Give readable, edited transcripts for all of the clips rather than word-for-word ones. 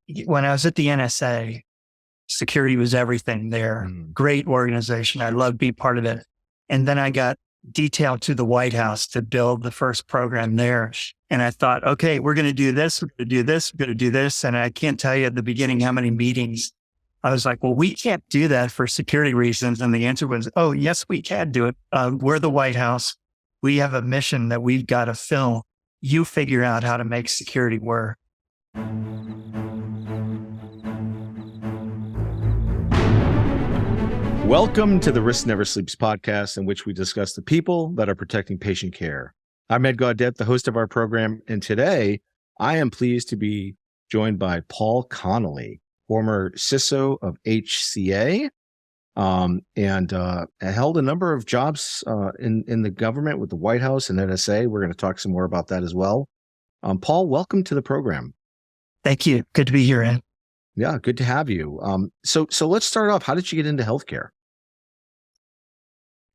when I was at the NSA, security was everything there. Great organization. I loved being part of it. And then I got detailed to the White House to build the first program there. And I thought, okay, we're going to do this. We're going to do this. We're going to do this. And I can't tell you at the beginning how many meetings I was like, well, we can't do that for security reasons. And the answer was, oh, yes, we can do it. We're the White House. We have a mission that we've got to fill. You figure out how to make security work. Welcome to the Risk Never Sleeps podcast, in which we discuss the people that are protecting patient care. I'm Ed Gaudet, the host of our program, and today I am pleased to be joined by Paul Connelly, former CISO of HCA, and held a number of jobs in the government with the White House and NSA. We're going to talk some more about that as well. Paul, welcome to the program. Thank you. Good to be here, Ed. Yeah, good to have you. So let's start off. How did you get into healthcare?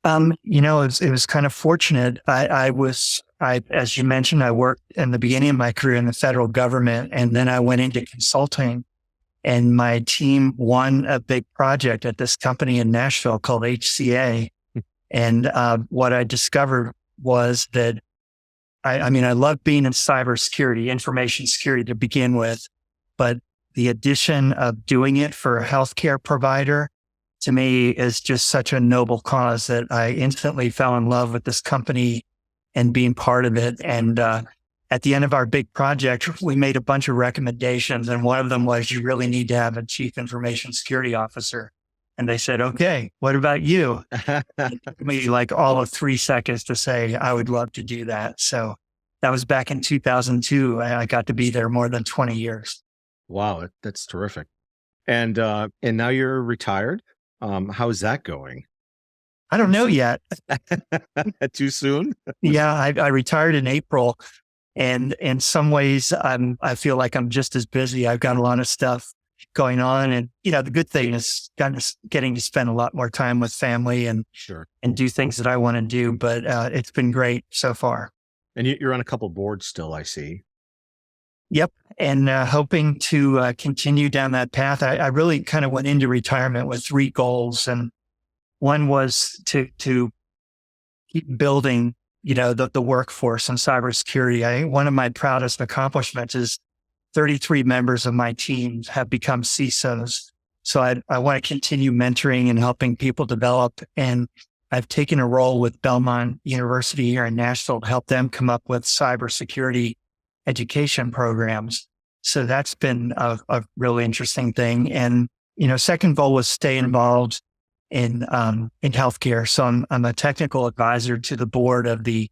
It was kind of fortunate. As you mentioned, I worked in the beginning of my career in the federal government, and then I went into consulting, and my team won a big project at this company in Nashville called HCA. And what I discovered was that I love being in cybersecurity, information security to begin with, but the addition of doing it for a healthcare provider to me is just such a noble cause that I instantly fell in love with this company and being part of it. And at the end of our big project, we made a bunch of recommendations. And one of them was, you really need to have a chief information security officer. And they said, okay, what about you? It took me like all of 3 seconds to say, I would love to do that. So that was back in 2002. I got to be there more than 20 years. Wow, that's terrific. And now you're retired. How's that going? I don't know yet. Too soon? Yeah, I retired in April, and in some ways, I feel like I'm just as busy. I've got a lot of stuff going on, and the good thing is getting to spend a lot more time with family and do things that I want to do. But it's been great so far. And you're on a couple boards still, I see. Yep. And hoping to continue down that path. I really kind of went into retirement with 3 goals. And one was to keep building, the workforce in cybersecurity. I think one of my proudest accomplishments is 33 members of my team have become CISOs. So I want to continue mentoring and helping people develop. And I've taken a role with Belmont University here in Nashville to help them come up with cybersecurity education programs. So that's been a really interesting thing. And, second goal was stay involved in healthcare. So I'm a technical advisor to the board of the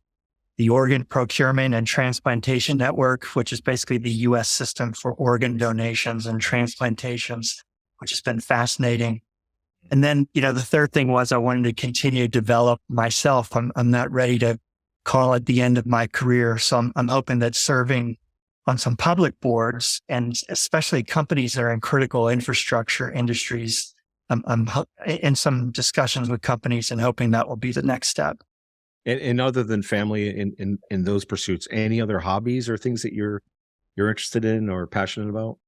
Organ Procurement and Transplantation Network, which is basically the U.S. system for organ donations and transplantations, which has been fascinating. And then, the third thing was I wanted to continue to develop myself. I'm not ready to call it the end of my career. So I'm hoping that serving on some public boards, and especially companies that are in critical infrastructure industries, I'm in some discussions with companies and hoping that will be the next step. And other than family in those pursuits, any other hobbies or things that you're interested in or passionate about?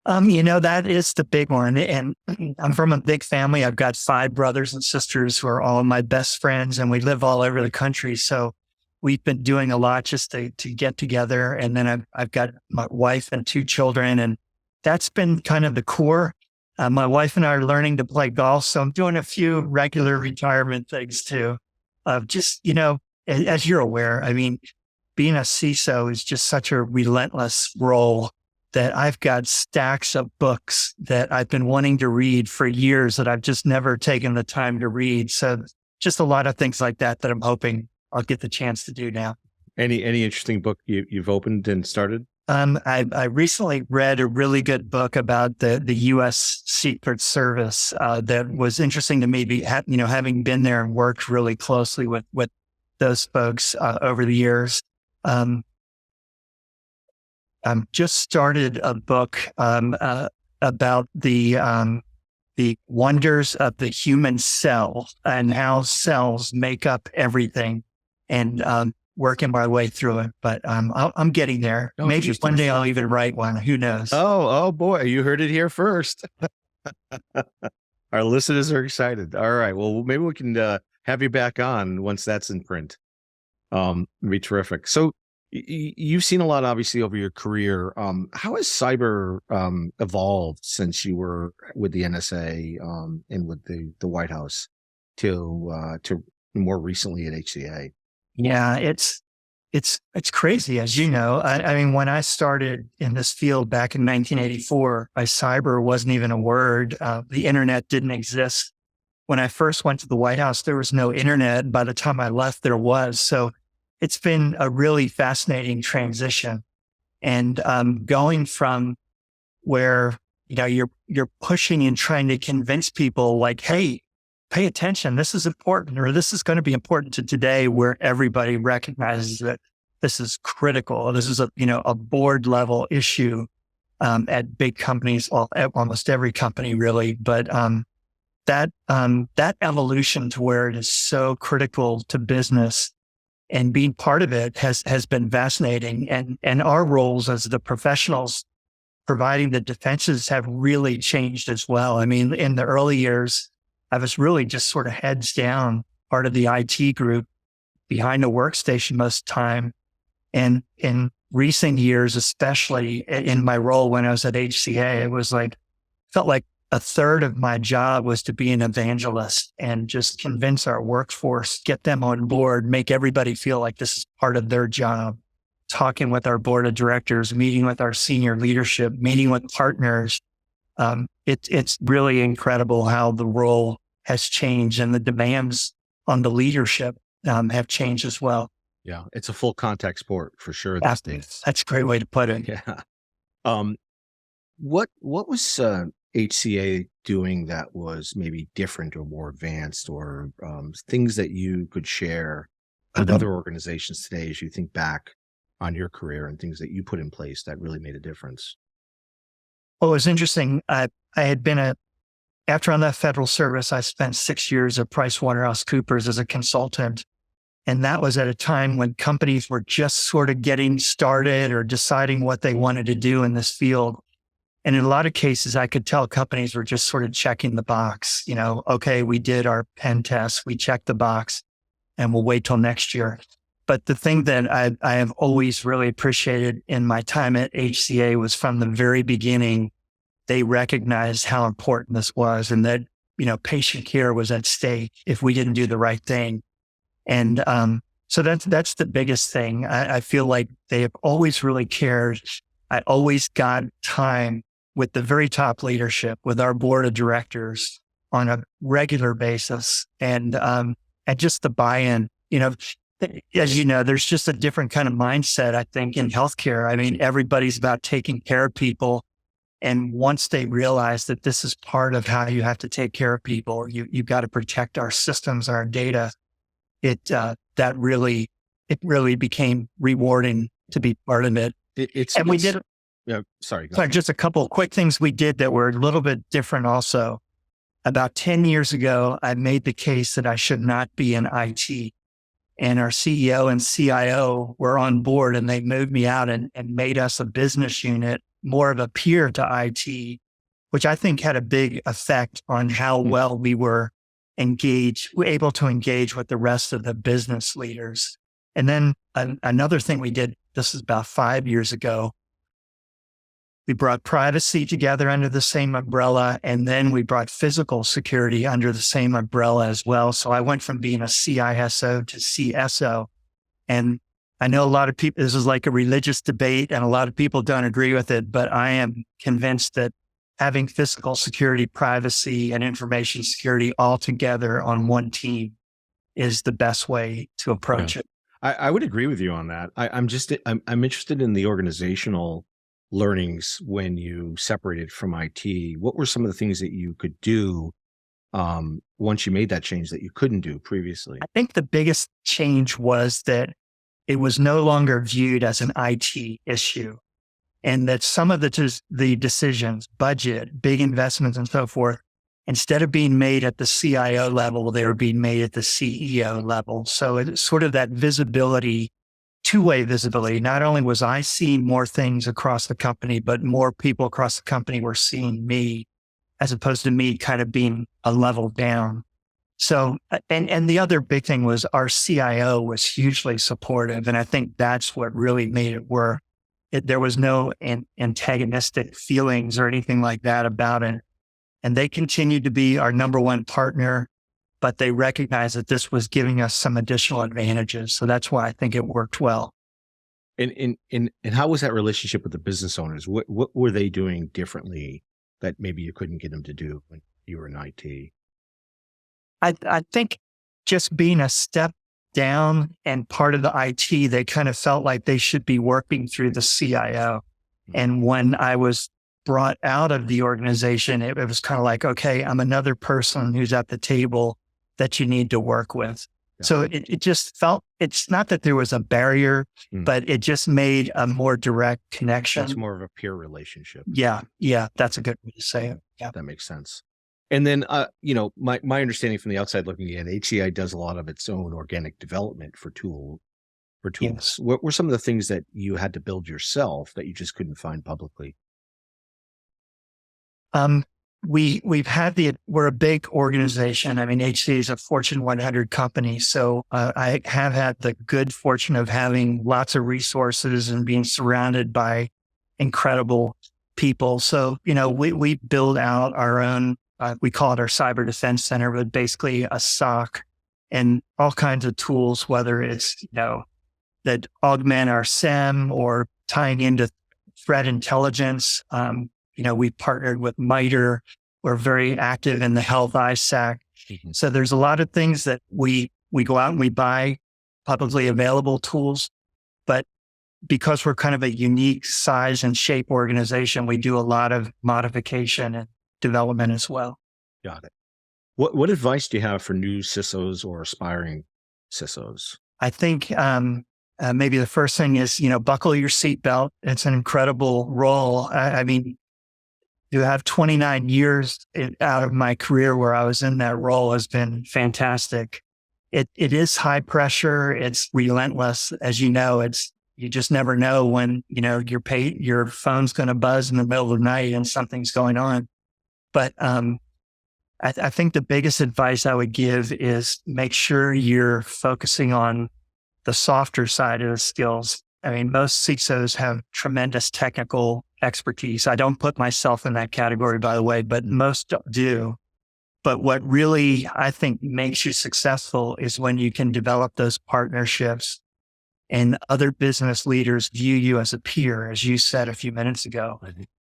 That is the big one. And I'm from a big family. I've got 5 brothers and sisters who are all my best friends, and we live all over the country. So we've been doing a lot just to get together. And then I've got my wife and 2 children, and that's been kind of the core. My wife and I are learning to play golf. So I'm doing a few regular retirement things too. As you're aware, being a CISO is just such a relentless role that I've got stacks of books that I've been wanting to read for years that I've just never taken the time to read. So just a lot of things like that I'm hoping I'll get the chance to do now. Any interesting book you've opened and started? I recently read a really good book about the U.S. Secret Service that was interesting to me, having been there and worked really closely with those folks over the years. Just started a book about the wonders of the human cell and how cells make up everything. And working my way through it, but I'm getting there. Oh, Maybe interesting. one day I'll even write one. Who knows? Oh boy, you heard it here first. Our listeners are excited. All right. Well, maybe we can have you back on once that's in print. It'd be terrific. So you've seen a lot, obviously, over your career. How has cyber evolved since you were with the NSA and with the White House to more recently at HCA? Yeah, it's crazy, as you know. I mean, when I started in this field back in 1984, cyber wasn't even a word. The internet didn't exist. When I first went to the White House, there was no internet. By the time I left, there was. So it's been a really fascinating transition. And going from where you're pushing and trying to convince people, like, hey, pay attention, this is important, or this is going to be important, to today, where everybody recognizes that this is critical. This is a board level issue at big companies, at almost every company, really. But that evolution to where it is so critical to business and being part of it has been fascinating. And our roles as the professionals providing the defenses have really changed as well. I mean, in the early years, I was really just sort of heads down, part of the IT group behind a workstation most of the time. And in recent years, especially in my role when I was at HCA, it was felt like a third of my job was to be an evangelist and just convince our workforce, get them on board, make everybody feel like this is part of their job. Talking with our board of directors, meeting with our senior leadership, meeting with partners. It's really incredible how the role has changed and the demands on the leadership have changed as well. Yeah, it's a full contact sport for sure these days. That's a great way to put it. Yeah. What was HCA doing that was maybe different or more advanced, or things that you could share with other organizations today as you think back on your career and things that you put in place that really made a difference? Well, it was interesting. I had been after I left federal service, I spent 6 years at PricewaterhouseCoopers as a consultant. And that was at a time when companies were just sort of getting started or deciding what they wanted to do in this field. And in a lot of cases, I could tell companies were just sort of checking the box, okay, we did our pen test, we checked the box, and we'll wait till next year. But the thing that I have always really appreciated in my time at HCA was, from the very beginning, they recognized how important this was, and that, patient care was at stake if we didn't do the right thing. And so that's the biggest thing. I feel like they have always really cared. I always got time with the very top leadership, with our board of directors on a regular basis, and just the buy-in. As you know, there's just a different kind of mindset, I think, in healthcare. I mean, everybody's about taking care of people. And once they realize that this is part of how you have to take care of people, you've got to protect our systems, our data. It really became rewarding to be part of it. We did. Yeah, sorry. Just a couple of quick things we did that were a little bit different also. About 10 years ago, I made the case that I should not be in IT. And our CEO and CIO were on board, and they moved me out and made us a business unit, more of a peer to IT, which I think had a big effect on how well we were able to engage with the rest of the business leaders. And then another thing we did, this is about 5 years ago, we brought privacy together under the same umbrella, and then we brought physical security under the same umbrella as well. So I went from being a CISO to CISO. And I know a lot of people, this is like a religious debate, and a lot of people don't agree with it, but I am convinced that having physical security, privacy, and information security all together on one team is the best way to approach it. I would agree with you on that. I'm interested in the organizational learnings when you separated from IT. What were some of the things that you could do once you made that change that you couldn't do previously? I think the biggest change was that it was no longer viewed as an IT issue, and that some of the decisions, budget, big investments, and so forth, instead of being made at the CIO level, they were being made at the CEO level. So it's sort of that visibility two-way visibility. Not only was I seeing more things across the company, but more people across the company were seeing me, as opposed to me kind of being a level down. So, and the other big thing was our CIO was hugely supportive. And I think that's what really made it work. There was no antagonistic feelings or anything like that about it. And they continued to be our number one partner, but they recognized that this was giving us some additional advantages. So that's why I think it worked well. And how was that relationship with the business owners? What were they doing differently that maybe you couldn't get them to do when you were in IT? I think just being a step down and part of the IT, they kind of felt like they should be working through the CIO. And when I was brought out of the organization, it was kind of like, okay, I'm another person who's at the table that you need to work with. Yeah. So it just felt, it's not that there was a barrier, but it just made a more direct connection. It's more of a peer relationship. Yeah. That's a good way to say it. Yeah. That makes sense. And then, my understanding from the outside looking in, HCI does a lot of its own organic development for tools. Yes. What were some of the things that you had to build yourself that you just couldn't find publicly? We're a big organization. I mean, HCA is a Fortune 100 company. So I have had the good fortune of having lots of resources and being surrounded by incredible people. So, we build out our own, we call it our cyber defense center, but basically a SOC and all kinds of tools, whether it's, that augment our SIEM or tying into threat intelligence. We partnered with MITRE. We're very active in the health ISAC. Mm-hmm. So there's a lot of things that we go out and we buy publicly available tools, but because we're kind of a unique size and shape organization, we do a lot of modification and development as well. Got it. What advice do you have for new CISOs or aspiring CISOs? I think maybe the first thing is, buckle your seatbelt. It's an incredible role. I mean, to have 29 years out of my career where I was in that role has been fantastic. It is high pressure. It's relentless. As you know, you just never know when, your phone's going to buzz in the middle of the night and something's going on. But I think the biggest advice I would give is make sure you're focusing on the softer side of the skills. I mean, most CISOs have tremendous technical expertise. I don't put myself in that category, by the way, but most do. But what really, I think, makes you successful is when you can develop those partnerships and other business leaders view you as a peer, as you said a few minutes ago.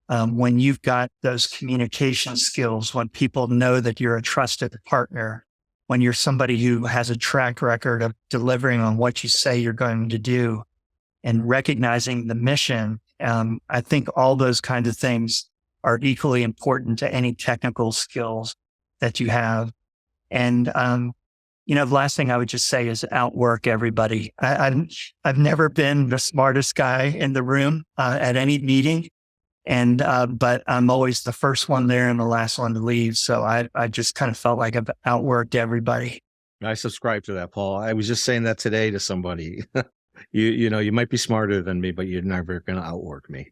When you've got those communication skills, when people know that you're a trusted partner, when you're somebody who has a track record of delivering on what you say you're going to do and recognizing the mission, I think all those kinds of things are equally important to any technical skills that you have. And, the last thing I would just say is outwork everybody. I've never been the smartest guy in the room at any meeting. But I'm always the first one there and the last one to leave. So I just kind of felt like I've outworked everybody. I subscribe to that, Paul. I was just saying that today to somebody. You might be smarter than me, but you're never going to outwork me.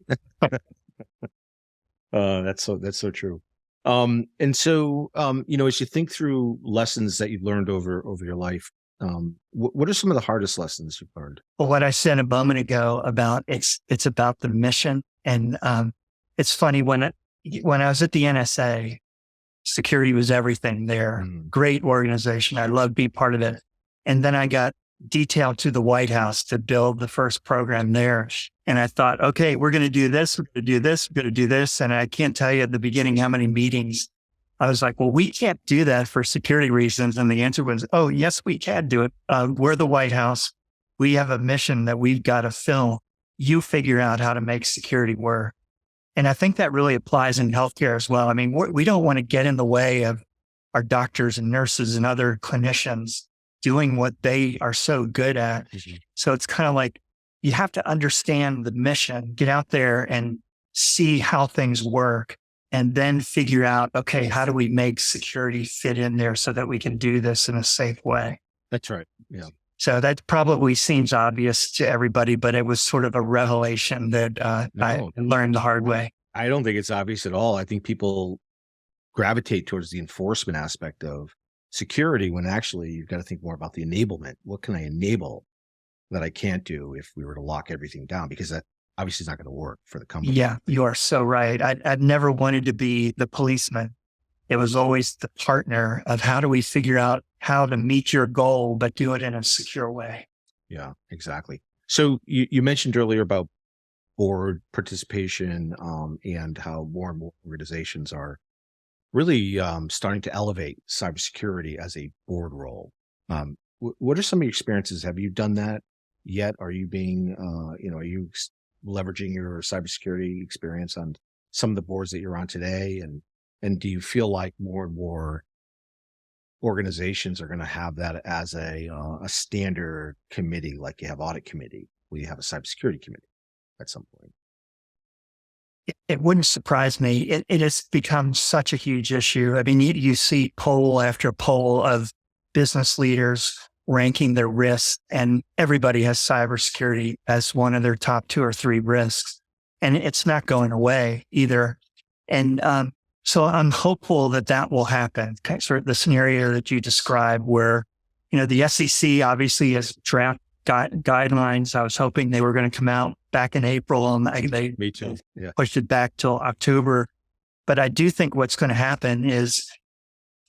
That's so true. And so, as you think through lessons that you've learned over your life, what are some of the hardest lessons you've learned? Well, what I said a moment ago about it's about the mission. And, it's funny when I was at the NSA, security was everything there. Great organization. I loved being part of it. And then I got detailed to the White House to build the first program there. And I thought, okay, we're going to do this. We're going to do this. We're going to do this. And I can't tell you at the beginning how many meetings I was like, well, we can't do that for security reasons. And the answer was, oh, yes, we can do it. We're the White House. We have a mission that we've got to fill. You figure out how to make security work. And I think that really applies in healthcare as well. I mean, we don't want to get in the way of our doctors and nurses and other clinicians doing what they are so good at. Mm-hmm. So it's kind of like you have to understand the mission, get out there and see how things work, and then figure out, okay, how do we make security fit in there so that we can do this in a safe way? That's right. Yeah. So that probably seems obvious to everybody, but it was sort of a revelation that I learned the hard way. I don't think it's obvious at all. I think people gravitate towards the enforcement aspect of security when actually you've got to think more about the enablement. What can I enable that I can't do if we were to lock everything down? Because that obviously is not going to work for the company. Yeah, you are so right. I'd never wanted to be the policeman. It was always the partner of how do we figure out how to meet your goal, but do it in a secure way. Yeah, exactly. So you mentioned earlier about board participation and how more and more organizations are really starting to elevate cybersecurity as a board role. What are some of your experiences? Have you done that yet? Are you being, are you leveraging your cybersecurity experience on some of the boards that you're on today? And do you feel like more and more organizations are going to have that as a standard committee, like you have audit committee, where you have a cybersecurity committee at some point? It wouldn't surprise me. It has become such a huge issue. I mean, you see poll after poll of business leaders ranking their risks, and everybody has cybersecurity as one of their top 2 or 3 risks. And it's not going away either. And so I'm hopeful that will happen. Sort of the scenario that you described where, the SEC obviously has draft guidelines. I was hoping they were going to come out back in April, and they Me too. Yeah. pushed it back till October. But I do think what's going to happen is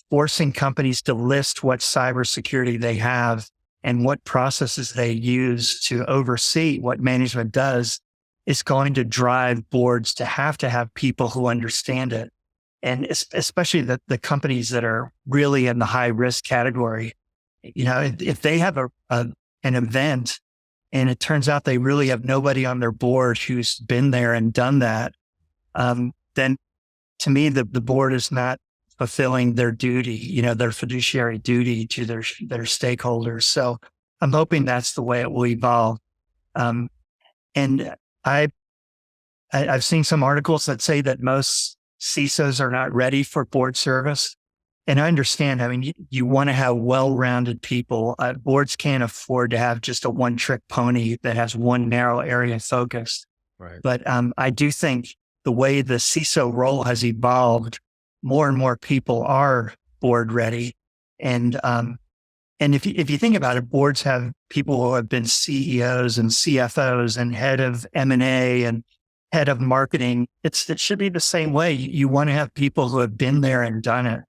forcing companies to list what cybersecurity they have and what processes they use to oversee what management does is going to drive boards to have people who understand it. And especially the companies that are really in the high risk category, if they have an event and it turns out they really have nobody on their board who's been there and done that, then to me, the board is not fulfilling their duty, their fiduciary duty to their stakeholders. So I'm hoping that's the way it will evolve. And I've seen some articles that say that most CISOs are not ready for board service. And I understand, I mean, you want to have well-rounded people. Boards can't afford to have just a one-trick pony that has one narrow area of focus. Right. But I do think the way the CISO role has evolved, more and more people are board ready. And if you think about it, boards have people who have been CEOs and CFOs and head of M&A and head of marketing. It should be the same way. You want to have people who have been there and done it.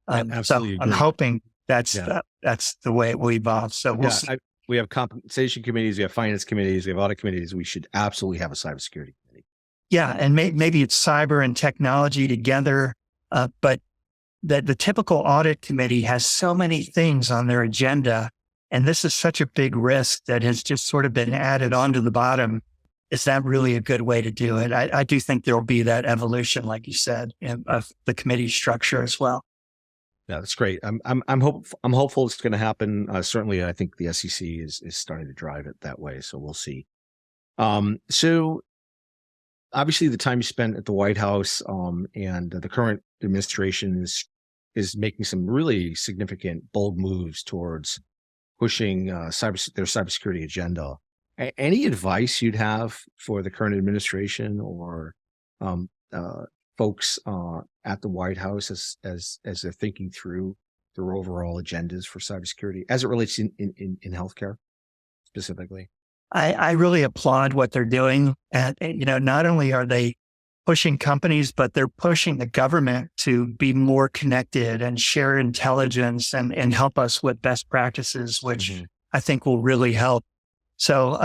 Absolutely. So I'm hoping that's the way it will evolve. So we'll see. We have compensation committees, we have finance committees, we have audit committees. We should absolutely have a cybersecurity committee. Yeah, and maybe it's cyber and technology together, but the typical audit committee has so many things on their agenda, and this is such a big risk that has just sort of been added onto the bottom. Is that really a good way to do it? I do think there will be that evolution, like you said, of the committee structure as well. Yeah, that's great. I'm hopeful it's going to happen. Certainly, I think the SEC is starting to drive it that way. So we'll see. So obviously, the time you spent at the White House and the current administration is making some really significant, bold moves towards pushing their cybersecurity agenda. Any advice you'd have for the current administration or folks at the White House as they're thinking through their overall agendas for cybersecurity as it relates in healthcare specifically? I really applaud what they're doing. And, not only are they pushing companies, but they're pushing the government to be more connected and share intelligence and help us with best practices, which I think will really help. So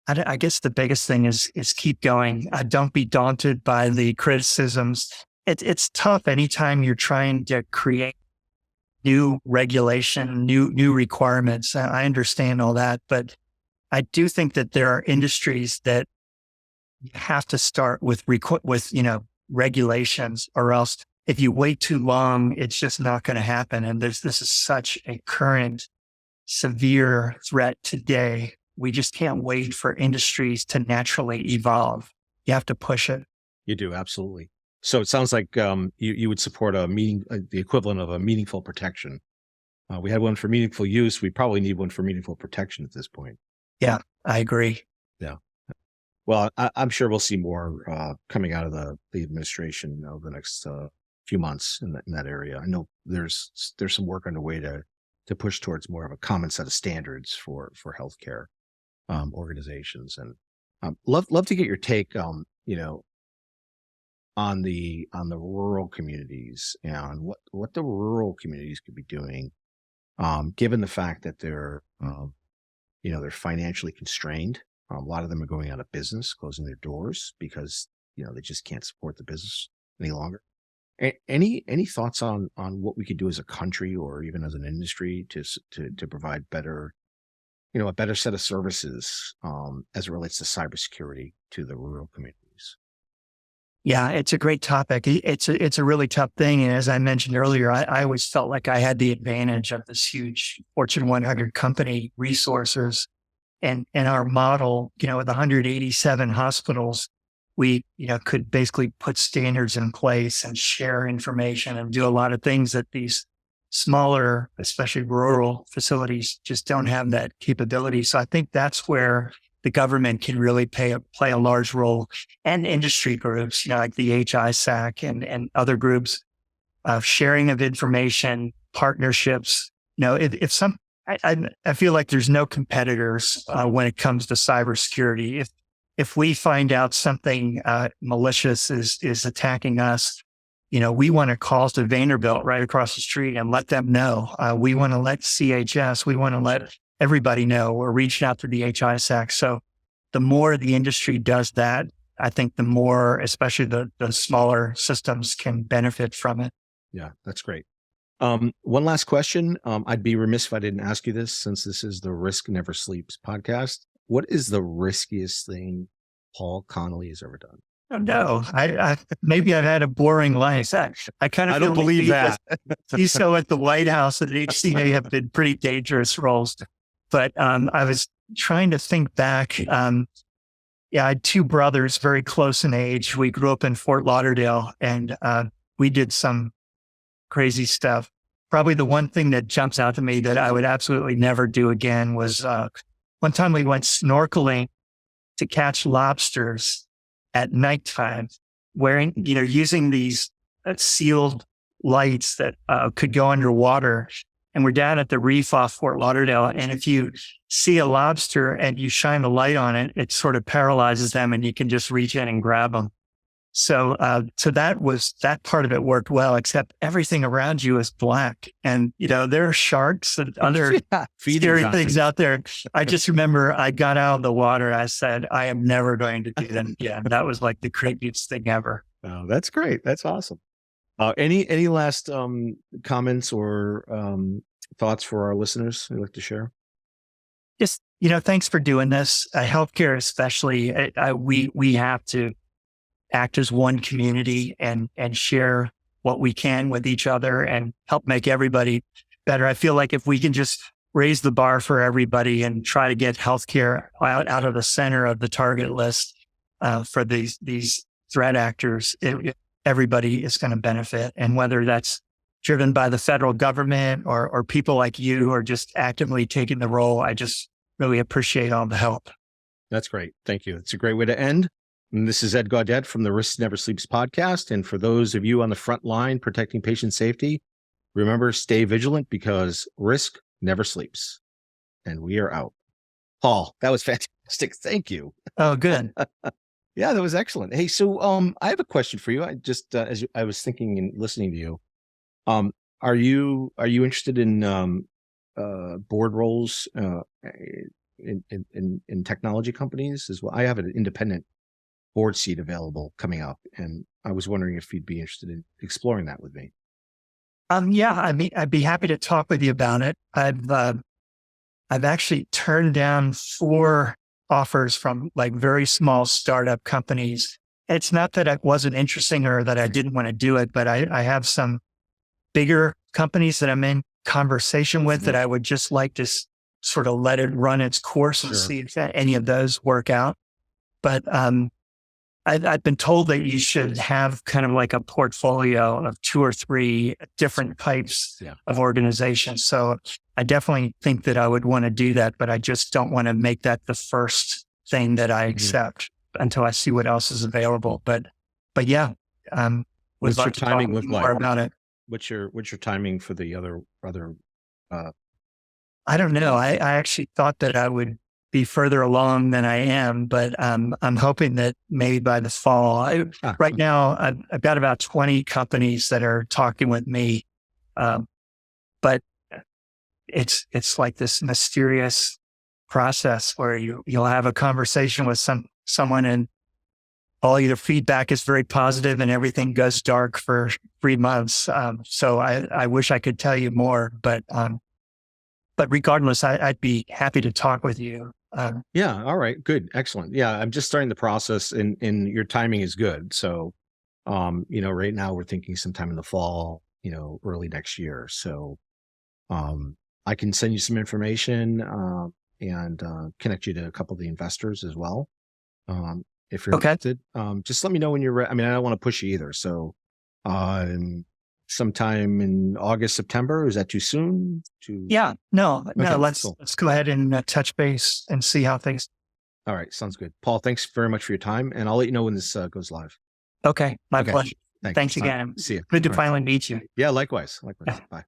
I guess the biggest thing is keep going. Don't be daunted by the criticisms. It's tough anytime you're trying to create new regulation, new requirements. I understand all that, but I do think that there are industries that you have to start with regulations, or else if you wait too long, it's just not going to happen. And this is such a current severe threat today. We just can't wait for industries to naturally evolve. You have to push it. You do, absolutely. So it sounds like you would support the equivalent of a meaningful protection We had one for meaningful use. We probably need one for meaningful protection at this point. Yeah, I agree. Yeah. Well, I'm sure we'll see more coming out of the administration over the next few months in that area. I know there's some work underway to push towards more of a common set of standards for healthcare organizations, and love to get your take, on the rural communities and what the rural communities could be doing, given the fact that they're financially constrained. A lot of them are going out of business, closing their doors because they just can't support the business any longer. Any thoughts on what we could do as a country or even as an industry to provide better, a better set of services as it relates to cybersecurity to the rural communities? Yeah, it's a great topic. It's a really tough thing. And as I mentioned earlier, I always felt like I had the advantage of this huge Fortune 100 company resources. And our model, with 187 hospitals, we, could basically put standards in place and share information and do a lot of things that these smaller, especially rural facilities just don't have that capability. So I think that's where the government can really play a large role, and industry groups, like the HISAC and other groups, sharing of information, partnerships. I feel like there's no competitors when it comes to cybersecurity. If we find out something malicious is attacking us, we want to call to Vanderbilt right across the street and let them know. We want to let CHS, we want to let everybody know. We're reaching out to the HISAC. So the more the industry does that, I think the more, especially the smaller systems, can benefit from it. Yeah, that's great. One last question. I'd be remiss if I didn't ask you this, since this is the Risk Never Sleeps podcast. What is the riskiest thing Paul Connelly has ever done? Oh, no, I maybe I've had a boring life. I kind of I don't believe that. CISO at the White House and HCA have been pretty dangerous roles. But I was trying to think back. I had two brothers, very close in age. We grew up in Fort Lauderdale, and we did some crazy stuff. Probably the one thing that jumps out to me that I would absolutely never do again was one time we went snorkeling to catch lobsters at nighttime, using these sealed lights that could go underwater. And we're down at the reef off Fort Lauderdale. And if you see a lobster and you shine a light on it, it sort of paralyzes them and you can just reach in and grab them. So that part of it worked well, except everything around you is black. And, there are sharks and other scary things out there. I just remember I got out of the water. I said, I am never going to do that again. That was like the craziest thing ever. Oh, that's great. That's awesome. Any last comments or thoughts for our listeners you'd like to share? Just, thanks for doing this. Healthcare especially, we have to act as one community and share what we can with each other and help make everybody better. I feel like if we can just raise the bar for everybody and try to get healthcare out of the center of the target list for these threat actors, everybody is going to benefit. And whether that's driven by the federal government or people like you who are just actively taking the role, I just really appreciate all the help. That's great. Thank you. It's a great way to end. And this is Ed Gaudet from the Risk Never Sleeps podcast. And for those of you on the front line protecting patient safety, remember, stay vigilant because risk never sleeps. And we are out. Paul, that was fantastic. Thank you. Oh, good. Yeah, that was excellent. Hey, so I have a question for you. I just as I was thinking and listening to you, are you interested in board roles in technology companies as well? I have an independent board seat available coming up, and I was wondering if you'd be interested in exploring that with me. Yeah, I'd be happy to talk with you about it. I've actually turned down 4 offers from like very small startup companies. It's not that it wasn't interesting or that I didn't want to do it, but I have some bigger companies that I'm in conversation with that I would just like to sort of let it run its course and see if any of those work out. But I've been told that you should have kind of like a portfolio of 2 or 3 different types of organizations. So I definitely think that I would want to do that, but I just don't want to make that the first thing that I accept until I see what else is available. But yeah, what's your timing look like? More about it. What's your timing for the other? I don't know. I actually thought that I would be further along than I am, but I'm hoping that maybe by the fall. Right now, I've got about 20 companies that are talking with me, but it's like this mysterious process where you'll have a conversation with someone and all your feedback is very positive and everything goes dark for 3 months. So I wish I could tell you more, but regardless, I'd be happy to talk with you. Yeah. All right. Good. Excellent. Yeah. I'm just starting the process and your timing is good. So, right now we're thinking sometime in the fall, early next year. So, I can send you some information, and connect you to a couple of the investors as well. If you're interested, just let me know when you're ready. I mean, I don't want to push you either. So, sometime in August, September, is that too soon? No. Let's go ahead and touch base and see how things. All right. Sounds good. Paul, thanks very much for your time. And I'll let you know when this goes live. Okay. My pleasure. Thanks again. See you. Good to finally meet you. Yeah, likewise. Bye.